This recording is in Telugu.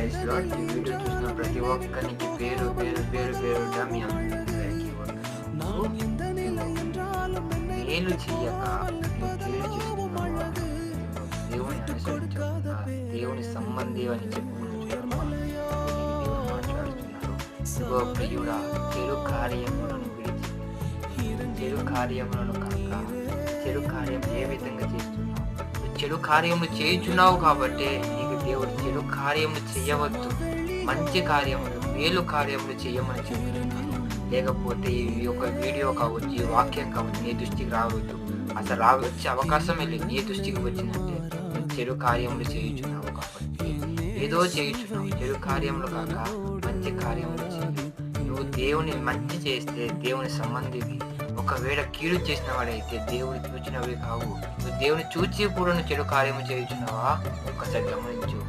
Praise lord. ఈ వీడియో చూసిన ప్రతి ఒక్కరికి పేరుగా మీ అందరికీ వందనాలు. మేలు చెయ్యక నువ్వు కీడు చేస్తున్నావా? దేవుని అనుసరించకుండా దేవుని సంబంధి అని చెప్పుకుంటున్నావా? దేవుడు మాట్లాడుతున్నారు. ఇదిగో ప్రియుడా, చెడు కార్యములను విడిచి, చెడు కార్యములను కాక చెడు కార్యం ఏ విధంగా చేస్తున్నావు? చెడు కార్యములు చేయుచున్నావు కాబట్టి నీకు దేవుడు చెడు కార్యములు చేయవద్దు, మంచి కార్యములు మేలు కార్యములు చేయమని చెప్తున్నాను. లేకపోతే ఈ యొక్క వీడియో కావచ్చు, ఈ వాక్యం కావచ్చు నీ దృష్టికి రావద్దు. అసలు వచ్చే అవకాశమే లేదు. నీ దృష్టికి వచ్చిందంటే నువ్వు చెడు కార్యములు చేయుచున్నావు కాబట్టి, ఏదో చేయుచున్నావు. చెడు కార్యములు కాక మంచి కార్యములు చేయి. నువ్వు దేవుని మంచి చేస్తే దేవుని సంబంధివి. ఒకవేళ కీడు చేసిన వాడైతే దేవుడు చూచినవి కావు. నువ్వు దేవుని చూచి కూడా నువ్వు చెడు కార్యము చేయుచున్నావా? ఒక్కసారి గమనించు.